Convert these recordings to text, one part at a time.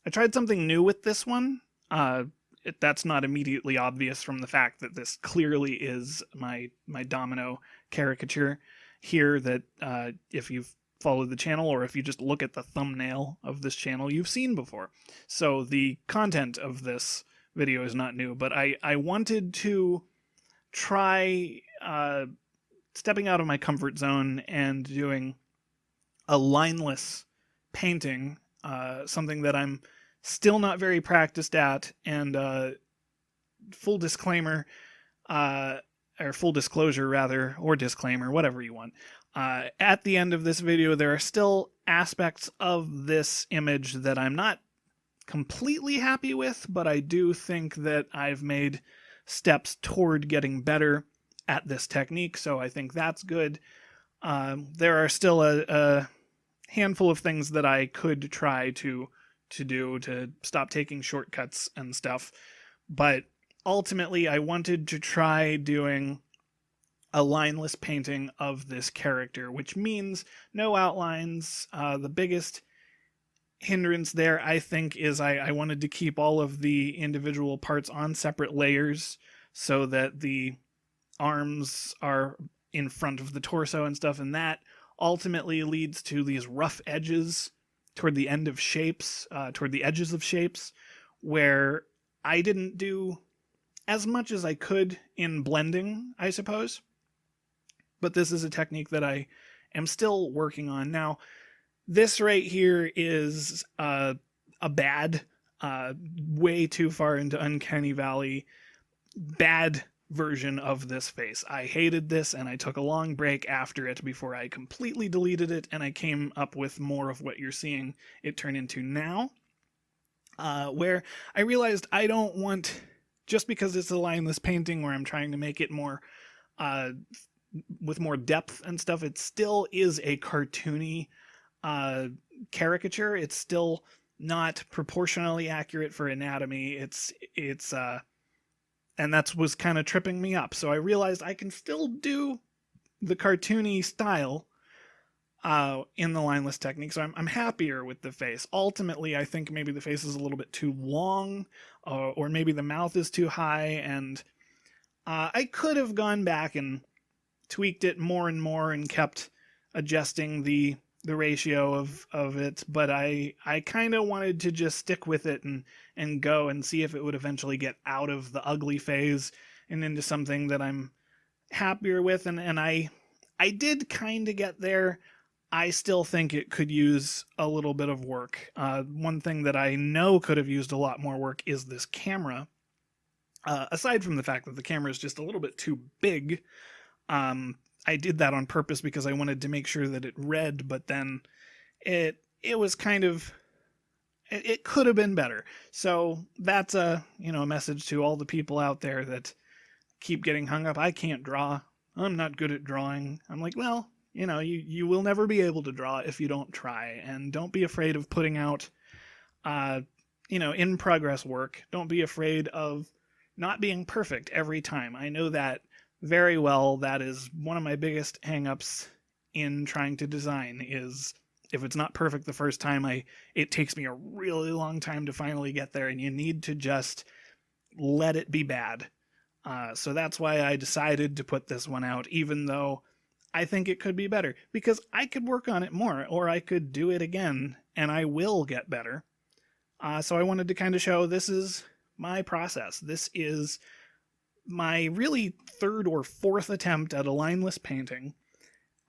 I tried something new with this one. That's not immediately obvious from the fact that this clearly is my domino caricature here. That if you've followed the channel or if you just look at the thumbnail of this channel, you've seen before. So the content of this video is not new, but I wanted to try stepping out of my comfort zone and doing a lineless painting, something that I'm still not very practiced at. And full disclaimer, or full disclosure rather, or disclaimer, whatever you want. At the end of this video, there are still aspects of this image that I'm not completely happy with, but I do think that I've made steps toward getting better at this technique, so I think that's good. There are still a handful of things that I could try to do to stop taking shortcuts and stuff, but ultimately I wanted to try doing a lineless painting of this character, which means no outlines. The biggest hindrance there, I think, is I wanted to keep all of the individual parts on separate layers so that the arms are in front of the torso and stuff, and that ultimately leads to these rough edges toward the end of shapes, toward the edges of shapes, where I didn't do as much as I could in blending, I suppose. But this is a technique that I am still working on. Now, this right here is a bad, way too far into Uncanny Valley, bad version of this face. I hated this, and I took a long break after it before I completely deleted it, and I came up with more of what you're seeing it turn into now, where I realized I don't want, just because it's a lineless painting where I'm trying to make it more with more depth and stuff, it still is a cartoony caricature. It's still not proportionally accurate for anatomy. It's and that was kind of tripping me up. So I realized I can still do the cartoony style in the lineless technique. So I'm happier with the face. Ultimately, I think maybe the face is a little bit too long, or maybe the mouth is too high, and I could have gone back and tweaked it more and more and kept adjusting the ratio of it, but I kind of wanted to just stick with it and go and see if it would eventually get out of the ugly phase and into something that I'm happier with, and I did kind of get there. I still think it could use a little bit of work. One thing that I know could have used a lot more work is this camera. Aside from the fact that the camera is just a little bit too big, I did that on purpose because I wanted to make sure that it read, but then it was kind of, it could have been better. So that's a message to all the people out there that keep getting hung up. I can't draw. I'm not good at drawing. I'm like, well, you will never be able to draw if you don't try, and don't be afraid of putting out in progress work. Don't be afraid of not being perfect every time. I know that very well. That is one of my biggest hangups in trying to design, is if it's not perfect the first time, it takes me a really long time to finally get there, and you need to just let it be bad. So that's why I decided to put this one out, even though I think it could be better, because I could work on it more, or I could do it again, and I will get better. So I wanted to kind of show this is my process. This is my really third or fourth attempt at a lineless painting,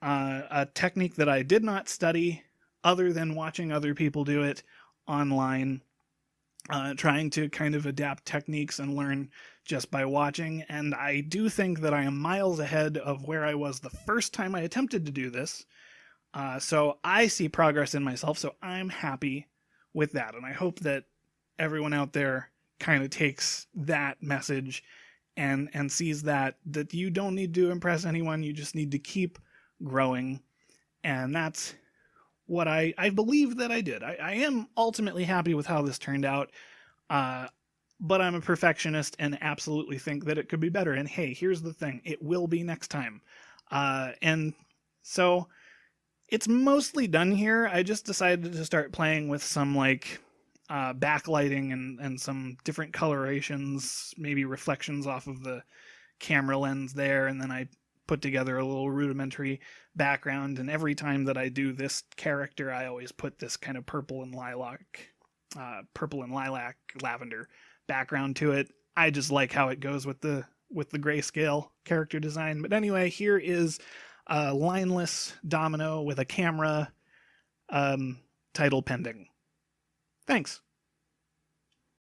a technique that I did not study other than watching other people do it online, trying to kind of adapt techniques and learn just by watching. And I do think that I am miles ahead of where I was the first time I attempted to do this. So I see progress in myself, so I'm happy with that. And I hope that everyone out there kind of takes that message and sees that you don't need to impress anyone. You just need to keep growing. And that's what I believe that I did. I am ultimately happy with how this turned out. But I'm a perfectionist and absolutely think that it could be better. And hey, here's the thing. It will be next time. And so it's mostly done here. I just decided to start playing with some backlighting and some different colorations, maybe reflections off of the camera lens there, and then I put together a little rudimentary background. And every time that I do this character, I always put this kind of purple and lilac, lavender background to it. I just like how it goes with the grayscale character design. But anyway, here is a lineless domino with a camera, title pending. Thanks.